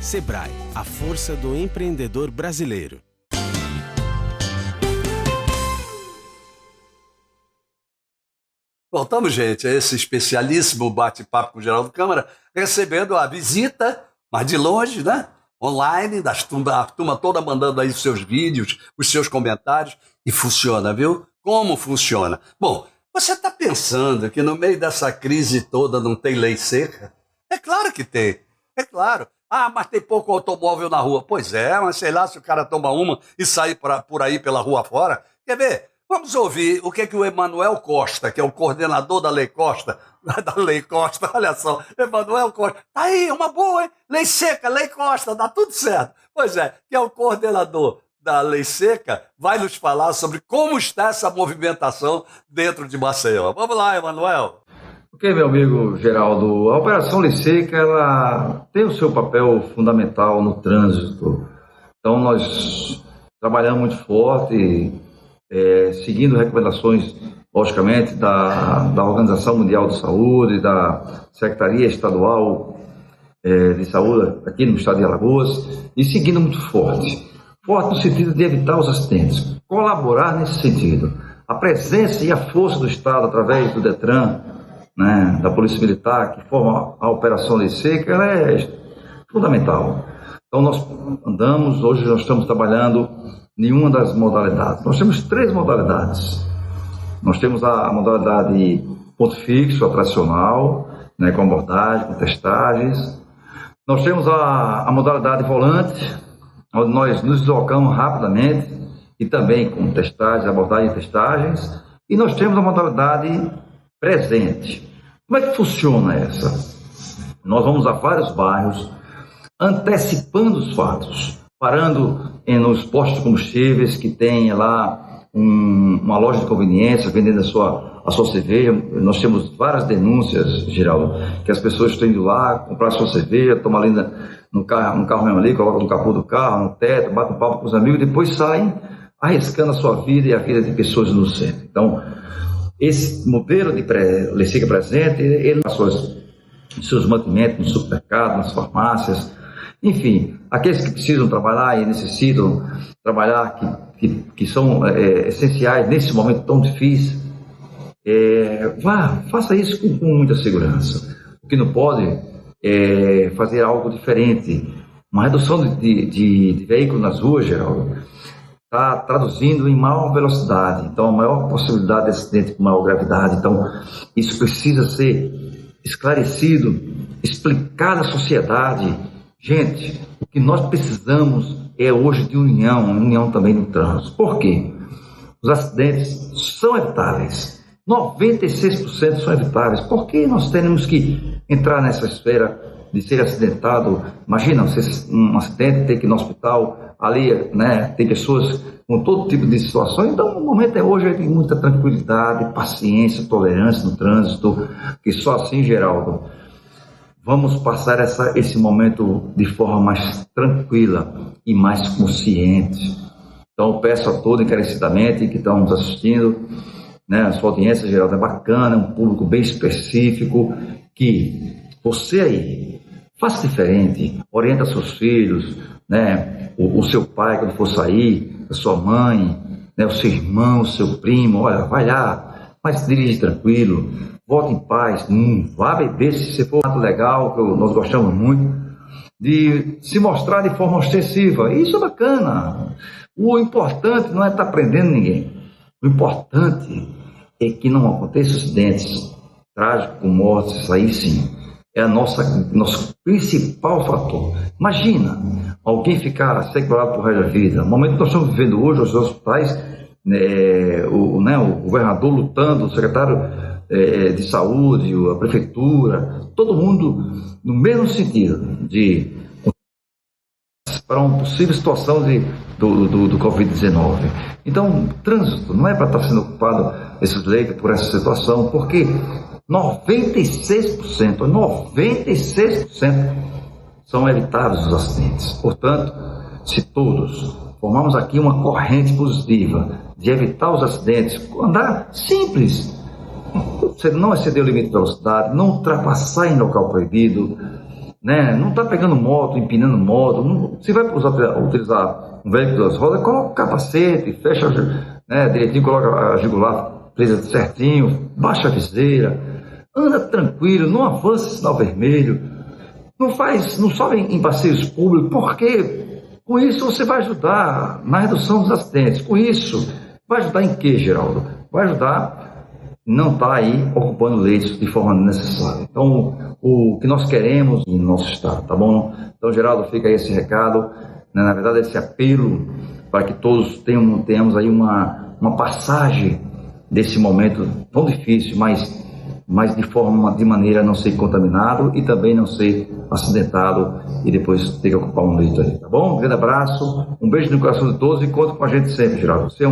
Sebrae, a força do empreendedor brasileiro. Voltamos, gente, a esse especialíssimo bate-papo com o Geraldo Câmara, recebendo a visita, mas de longe, né? Online, a turma toda mandando aí os seus vídeos, os seus comentários, e funciona, viu? Como funciona? Bom, você está pensando que no meio dessa crise toda não tem lei seca? É claro que tem, é claro. Ah, mas tem pouco automóvel na rua. Pois é, mas sei lá se o cara toma uma e sai por aí pela rua fora. Quer ver? Vamos ouvir o que o Emanuel Costa, que é o coordenador da Lei Costa, olha só, Emanuel Costa, tá aí, uma boa, hein? Lei Seca, Lei Costa, dá tudo certo. Pois é, que é o coordenador da Lei Seca, vai nos falar sobre como está essa movimentação dentro de Maceió. Vamos lá, Emanuel. Ok, meu amigo Geraldo, a Operação Lei Seca, ela tem o seu papel fundamental no trânsito. Então, nós trabalhamos muito forte, seguindo recomendações, logicamente, da Organização Mundial de Saúde, da Secretaria Estadual de Saúde aqui no estado de Alagoas, e seguindo muito forte. Forte no sentido de evitar os acidentes, colaborar nesse sentido. A presença e a força do Estado, através do DETRAN, né, da Polícia Militar, que forma a Operação Lei Seca, ela é fundamental. Então, hoje nós estamos trabalhando em uma das modalidades. Nós temos 3 modalidades. Nós temos a modalidade ponto fixo, a tradicional, né, com abordagem, com testagens. Nós temos a modalidade volante, onde nós nos deslocamos rapidamente e também com testagens, abordagem e testagens. E nós temos a modalidade presente. Como é que funciona essa? Nós vamos a vários bairros, antecipando os fatos, parando nos postos de combustíveis que tem lá uma loja de conveniência vendendo a sua cerveja. Nós temos várias denúncias, Geraldo, que as pessoas estão indo lá comprar a sua cerveja, tomam ali no carro mesmo ali, colocam no capô do carro, no teto, batem um papo com os amigos e depois saem arriscando a sua vida e a vida de pessoas no centro. Então, esse modelo de Lei Seca presente, ele nas seus mantimentos no supermercado, nas farmácias, enfim, aqueles que precisam trabalhar e necessitam trabalhar, que são essenciais nesse momento tão difícil, faça isso com muita segurança. O que não pode é fazer algo diferente. Uma redução de veículos nas ruas, Geraldo, está traduzindo em maior velocidade, então a maior possibilidade de acidente com maior gravidade. Então, isso precisa ser esclarecido, explicado à sociedade. Gente, o que nós precisamos é hoje de união também no trânsito. Por quê? Os acidentes são evitáveis, 96% são evitáveis. Por que nós temos que entrar nessa esfera de ser acidentado? Imagina, um acidente, ter que ir no hospital, ali, né, tem pessoas com todo tipo de situação. Então, o momento hoje é de muita tranquilidade, paciência, tolerância no trânsito, que só assim, Geraldo, vamos passar esse momento de forma mais tranquila e mais consciente. Então, eu peço a todos encarecidamente que estão nos assistindo, né, a sua audiência, Geraldo, é bacana, é um público bem específico, que você aí faça diferente, orienta seus filhos, né, o seu pai quando for sair, a sua mãe, né, o seu irmão, o seu primo, olha, vai lá, mas dirige tranquilo, volte em paz, não vá beber se você for um ato legal, que nós gostamos muito, de se mostrar de forma ostensiva. Isso é bacana. O importante não é estar prendendo ninguém. O importante é que não aconteçam acidentes trágicos, com mortes, isso aí sim. É nosso principal fator. Imagina alguém ficar sequelado por resto da vida. No momento que nós estamos vivendo hoje, os hospitais, o governador lutando, o secretário de saúde, a prefeitura, todo mundo no mesmo sentido para uma possível situação do Covid-19. Então, trânsito não é para estar sendo ocupado esses leigos por essa situação, porque 96% são evitáveis os acidentes. Portanto, se todos formarmos aqui uma corrente positiva de evitar os acidentes, andar simples, você não exceder o limite de velocidade, não ultrapassar em local proibido, né? Não está pegando moto, empinando moto. Se vai utilizar um veículo das rodas, coloca o capacete, fecha, né, direitinho, coloca a jugular fez certinho, baixa a viseira, anda tranquilo, não avança sinal vermelho, não sobe em passeios públicos, porque com isso você vai ajudar na redução dos acidentes. Com isso, vai ajudar em quê, Geraldo? Vai ajudar não estar aí ocupando leitos de forma necessária. Então, o que nós queremos no nosso estado, tá bom? Então, Geraldo, fica aí esse recado, né? Na verdade, esse apelo para que todos tenhamos aí uma passagem desse momento tão difícil, mas de maneira a não ser contaminado e também não ser acidentado e depois ter que ocupar um leito aí, tá bom? Um grande abraço, um beijo no coração de todos e conta com a gente sempre, Geraldo. Você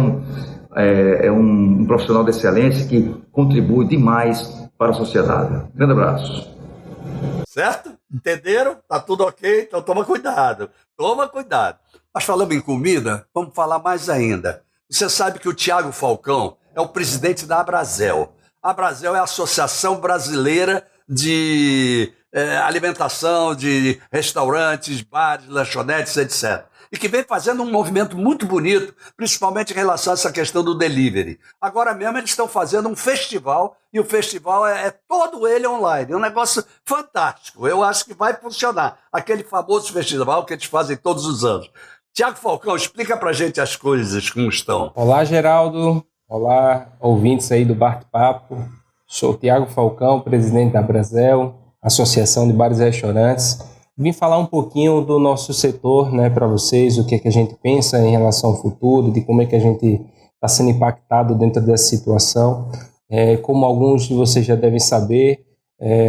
é um profissional de excelência que contribui demais para a sociedade. Grande abraço. Certo? Entenderam? Tá tudo ok? Então toma cuidado. Toma cuidado. Mas falando em comida, vamos falar mais ainda. Você sabe que o Tiago Falcão é o presidente da Abrazel. A Abrazel é a Associação Brasileira de Alimentação, de restaurantes, bares, lanchonetes, etc. E que vem fazendo um movimento muito bonito, principalmente em relação a essa questão do delivery. Agora mesmo eles estão fazendo um festival, e o festival é todo ele online. É um negócio fantástico. Eu acho que vai funcionar. Aquele famoso festival que eles fazem todos os anos. Tiago Falcão, explica pra gente as coisas como estão. Olá, Geraldo. Olá, ouvintes aí do Bate-Papo. Sou Tiago Falcão, presidente da Abrazel, Associação de Bares e Restaurantes. Vim falar um pouquinho do nosso setor, né, para vocês, o que é que a gente pensa em relação ao futuro, de como é que a gente está sendo impactado dentro dessa situação. Como alguns de vocês já devem saber,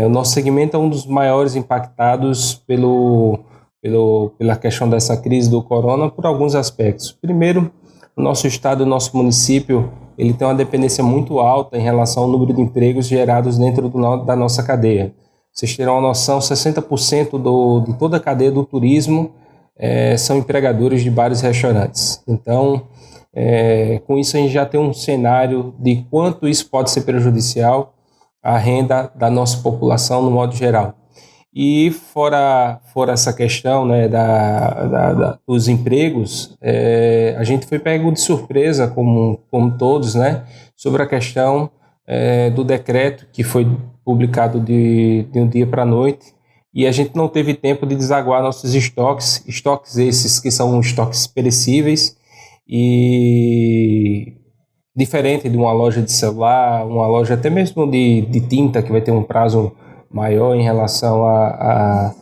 o nosso segmento é um dos maiores impactados pela questão dessa crise do corona por alguns aspectos. Primeiro, o nosso estado, o nosso município, ele tem uma dependência muito alta em relação ao número de empregos gerados dentro da nossa cadeia. Vocês terão uma noção, 60% de toda a cadeia do turismo são empregadores de bares e restaurantes. Então, com isso a gente já tem um cenário de quanto isso pode ser prejudicial à renda da nossa população no modo geral. E fora essa questão, né, dos empregos, a gente foi pego de surpresa, como todos, né, sobre a questão do decreto que foi publicado de um dia para a noite, e a gente não teve tempo de desaguar nossos estoques esses que são estoques perecíveis, e diferente de uma loja de celular, uma loja até mesmo de tinta, que vai ter um prazo maior em relação à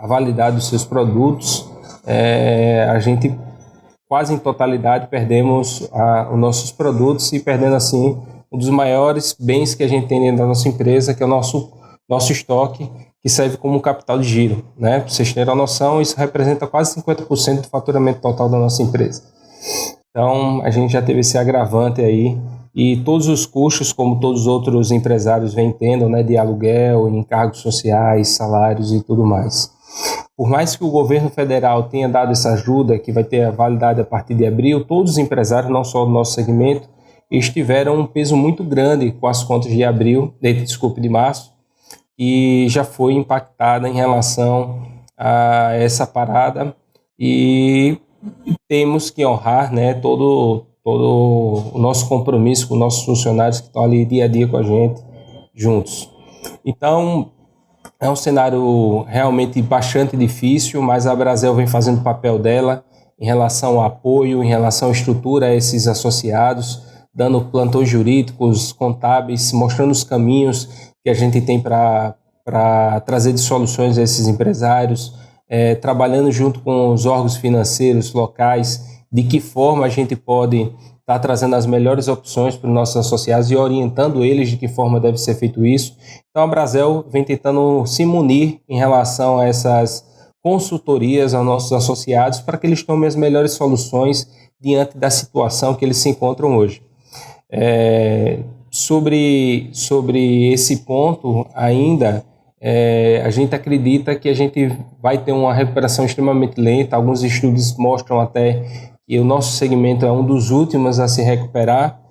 validade dos seus produtos, a gente quase em totalidade perdemos os nossos produtos e perdendo assim um dos maiores bens que a gente tem dentro da nossa empresa, que é o nosso estoque, que serve como capital de giro, né? Para vocês terem uma noção, isso representa quase 50% do faturamento total da nossa empresa. Então, a gente já teve esse agravante aí, e todos os custos, como todos os outros empresários vêm tendo, né, de aluguel, encargos sociais, salários e tudo mais. Por mais que o governo federal tenha dado essa ajuda, que vai ter a validade a partir de abril, todos os empresários, não só do nosso segmento, eles tiveram um peso muito grande com as contas de março, e já foi impactada em relação a essa parada, e temos que honrar, né, todo o nosso compromisso com nossos funcionários que estão ali dia a dia com a gente, juntos. Então, é um cenário realmente bastante difícil, mas a Abrazel vem fazendo o papel dela em relação ao apoio, em relação à estrutura a esses associados, dando plantões jurídicos, contábeis, mostrando os caminhos que a gente tem para trazer de soluções a esses empresários, trabalhando junto com os órgãos financeiros locais, de que forma a gente pode estar trazendo as melhores opções para os nossos associados e orientando eles de que forma deve ser feito isso. Então a Abrazel vem tentando se munir em relação a essas consultorias aos nossos associados para que eles tomem as melhores soluções diante da situação que eles se encontram hoje. Sobre esse ponto ainda, a gente acredita que a gente vai ter uma recuperação extremamente lenta. Alguns estudos mostram até que o nosso segmento é um dos últimos a se recuperar,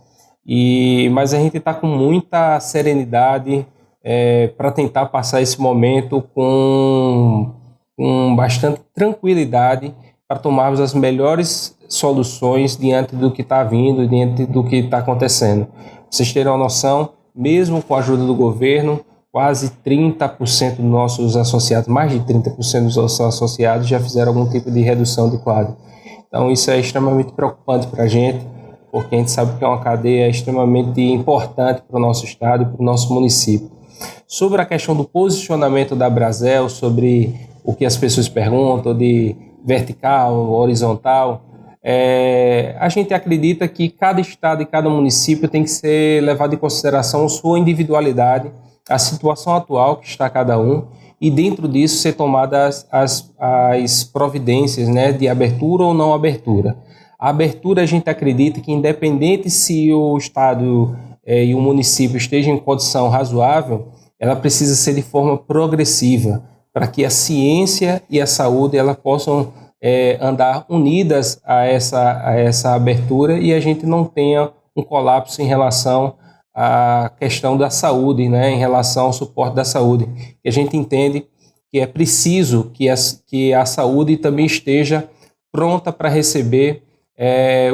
mas a gente está com muita serenidade para tentar passar esse momento com bastante tranquilidade, para tomarmos as melhores soluções diante do que está vindo, diante do que está acontecendo. Vocês terem uma noção, mesmo com a ajuda do governo, quase 30% dos nossos associados, mais de 30% dos nossos associados já fizeram algum tipo de redução de quadro. Então isso é extremamente preocupante para a gente, porque a gente sabe que é uma cadeia extremamente importante para o nosso estado e para o nosso município. Sobre a questão do posicionamento da Brasel, sobre o que as pessoas perguntam de vertical, horizontal, a gente acredita que cada estado e cada município tem que ser levado em consideração a sua individualidade, a situação atual que está cada um, e dentro disso ser tomadas as providências, né, de abertura ou não abertura. A abertura, a gente acredita que, independente se o estado e o município estejam em condição razoável, ela precisa ser de forma progressiva, para que a ciência e a saúde elas possam andar unidas a essa abertura e a gente não tenha um colapso em relação à questão da saúde, né, em relação ao suporte da saúde. E a gente entende que é preciso que a saúde também esteja pronta para receber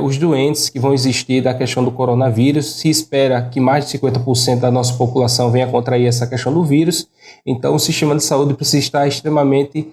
os doentes que vão existir da questão do coronavírus. Se espera que mais de 50% da nossa população venha contrair essa questão do vírus, então o sistema de saúde precisa estar extremamente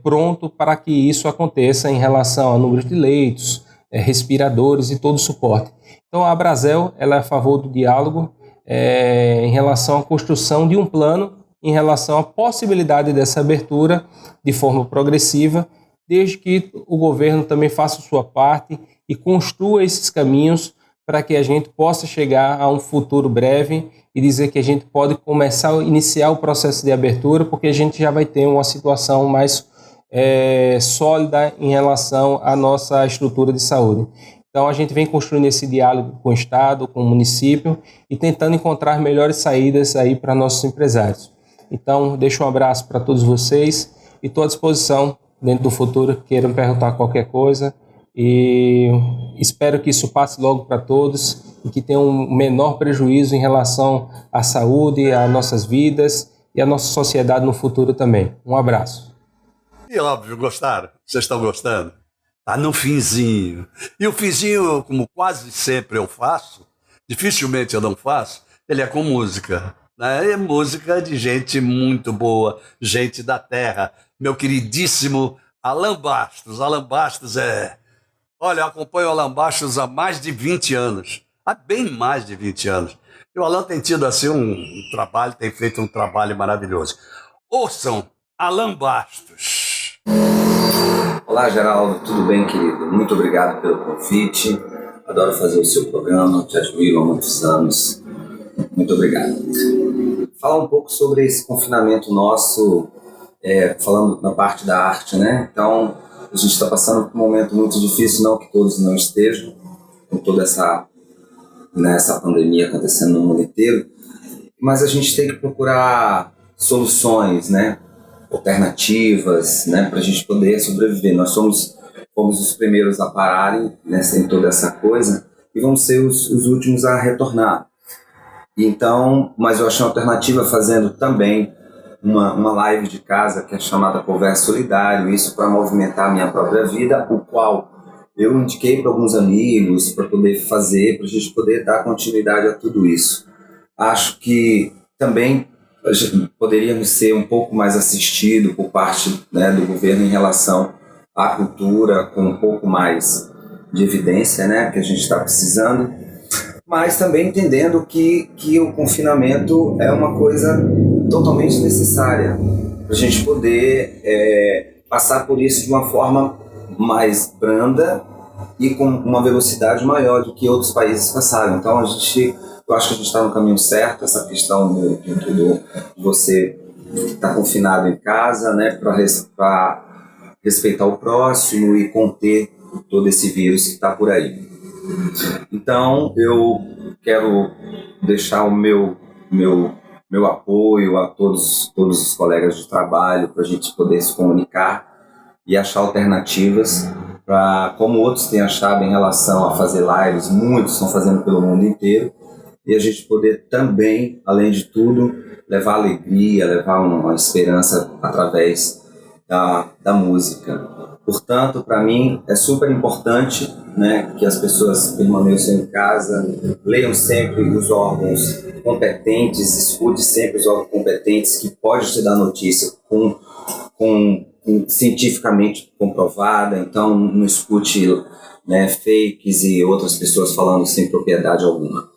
pronto para que isso aconteça em relação ao número de leitos, respiradores e todo o suporte. Então a Brasel ela é a favor do diálogo em relação à construção de um plano, em relação à possibilidade dessa abertura de forma progressiva, desde que o governo também faça sua parte e construa esses caminhos para que a gente possa chegar a um futuro breve e dizer que a gente pode começar a iniciar o processo de abertura, porque a gente já vai ter uma situação mais sólida em relação à nossa estrutura de saúde. Então a gente vem construindo esse diálogo com o Estado, com o município e tentando encontrar melhores saídas aí para nossos empresários. Então deixo um abraço para todos vocês e estou à disposição dentro do futuro, queiram perguntar qualquer coisa, e espero que isso passe logo para todos e que tenha um menor prejuízo em relação à saúde, às nossas vidas e à nossa sociedade no futuro também. Um abraço. E óbvio, gostaram? Vocês estão gostando? Tá no finzinho. E o finzinho, como quase sempre eu faço, dificilmente eu não faço, ele é com música. Né? É música de gente muito boa, gente da terra. Meu queridíssimo Alan Bastos. Alan Bastos Olha, eu acompanho o Alan Bastos há mais de 20 anos. Há bem mais de 20 anos. E o Alan tem tido assim um trabalho, tem feito um trabalho maravilhoso. Ouçam Alan Bastos. Olá, Geraldo. Tudo bem, querido? Muito obrigado pelo convite. Adoro fazer o seu programa. Te admiro há muitos anos. Muito obrigado. Falar um pouco sobre esse confinamento nosso, falando na parte da arte, né? Então, a gente está passando por um momento muito difícil, não que todos não estejam, com toda essa pandemia acontecendo no mundo inteiro, mas a gente tem que procurar soluções, né? Alternativas, né? Para a gente poder sobreviver. Nós fomos os primeiros a pararem, né? Sem toda essa coisa, e vamos ser os últimos a retornar. Então, mas eu achei uma alternativa fazendo também uma live de casa que é chamada Conversa Solidário, isso para movimentar a minha própria vida, o qual eu indiquei para alguns amigos para poder fazer, para a gente poder dar continuidade a tudo isso. Acho que também poderíamos ser um pouco mais assistido por parte, né, do governo em relação à cultura, com um pouco mais de evidência, né, que a gente está precisando, mas também entendendo que o confinamento é uma coisa totalmente necessária para a gente poder passar por isso de uma forma mais branda e com uma velocidade maior do que outros países passaram. Então eu acho que a gente está no caminho certo, essa questão de você estar confinado em casa, né, para respeitar o próximo e conter todo esse vírus que está por aí. Então eu quero deixar o meu apoio a todos os colegas de trabalho para a gente poder se comunicar e achar alternativas para, como outros têm achado em relação a fazer lives, muitos estão fazendo pelo mundo inteiro, e a gente poder também, além de tudo, levar alegria, levar uma esperança através da música. Portanto, para mim é super importante, né, que as pessoas permaneçam em casa, leiam sempre os órgãos competentes, escute sempre os órgãos competentes que podem te dar notícia com cientificamente comprovada. Então não escute, né, fakes e outras pessoas falando sem propriedade alguma.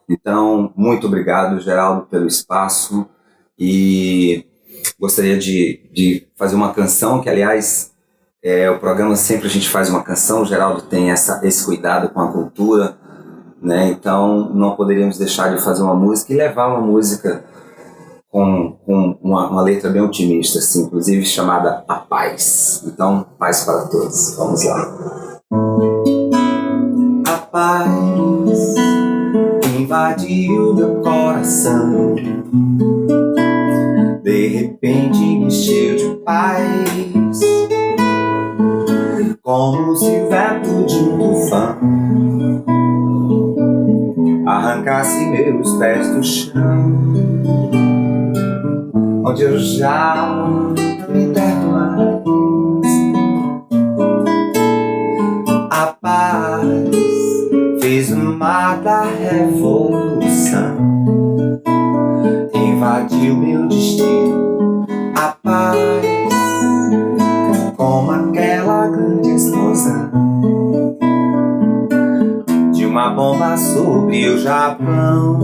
Então, muito obrigado, Geraldo, pelo espaço, e gostaria de fazer uma canção, que aliás, o programa sempre a gente faz uma canção, o Geraldo tem esse cuidado com a cultura, né? Então não poderíamos deixar de fazer uma música e levar uma música com uma letra bem otimista, assim, inclusive chamada A Paz. Então, paz para todos. Vamos lá. A paz invadiu meu coração, de repente me encheu de paz, como se o vento de um tufão arrancasse meus pés do chão, onde eu já me devo mais. A paz fez o mar da revolução, invadiu meu destino. A paz, como aquela grande explosão de uma bomba sobre o Japão,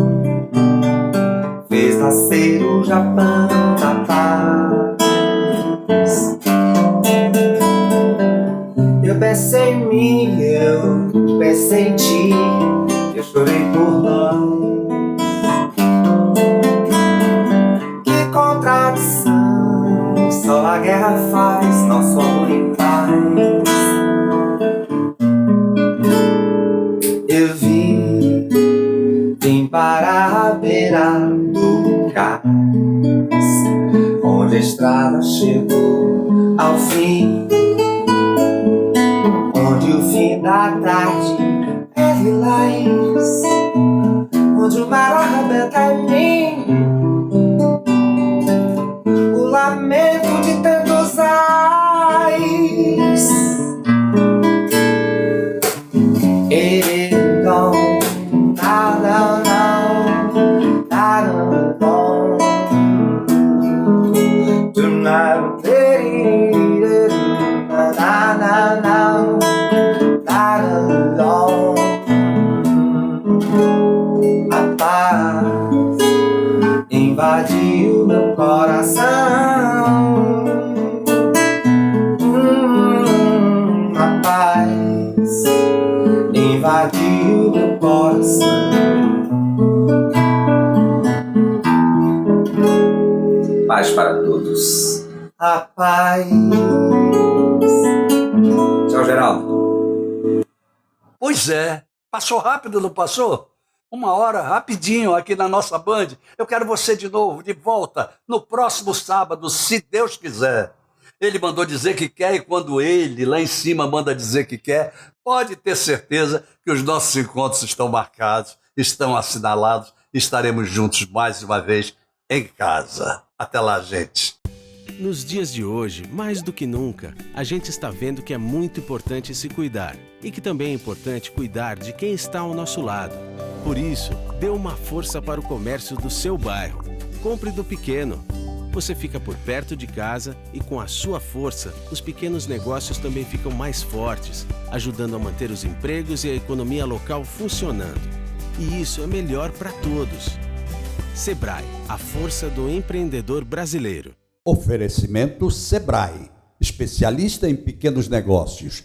fez nascer o Japão da paz. Eu pensei em mim, eu pensei em ti, eu chorei por nós. Que contradição, só a guerra faz nosso amor em paz. Eu vim para a beira do cais, onde a estrada chegou ao fim, onde o fim da tarde é lilás, onde o mar arrebenta em mim, o lamento de tantos ais. Então, a paz invadiu meu coração. A paz invadiu meu coração. Paz para todos. A paz. Tchau, Geraldo. Pois é, passou rápido, não passou? 1 hora, rapidinho, aqui na nossa Band. Eu quero você de novo, de volta, no próximo sábado, se Deus quiser. Ele mandou dizer que quer, e quando ele, lá em cima, manda dizer que quer, pode ter certeza que os nossos encontros estão marcados, estão assinalados, e estaremos juntos mais uma vez em casa. Até lá, gente. Nos dias de hoje, mais do que nunca, a gente está vendo que é muito importante se cuidar e que também é importante cuidar de quem está ao nosso lado. Por isso, dê uma força para o comércio do seu bairro. Compre do pequeno. Você fica por perto de casa e com a sua força, os pequenos negócios também ficam mais fortes, ajudando a manter os empregos e a economia local funcionando. E isso é melhor para todos. Sebrae, a força do empreendedor brasileiro. Oferecimento Sebrae, especialista em pequenos negócios.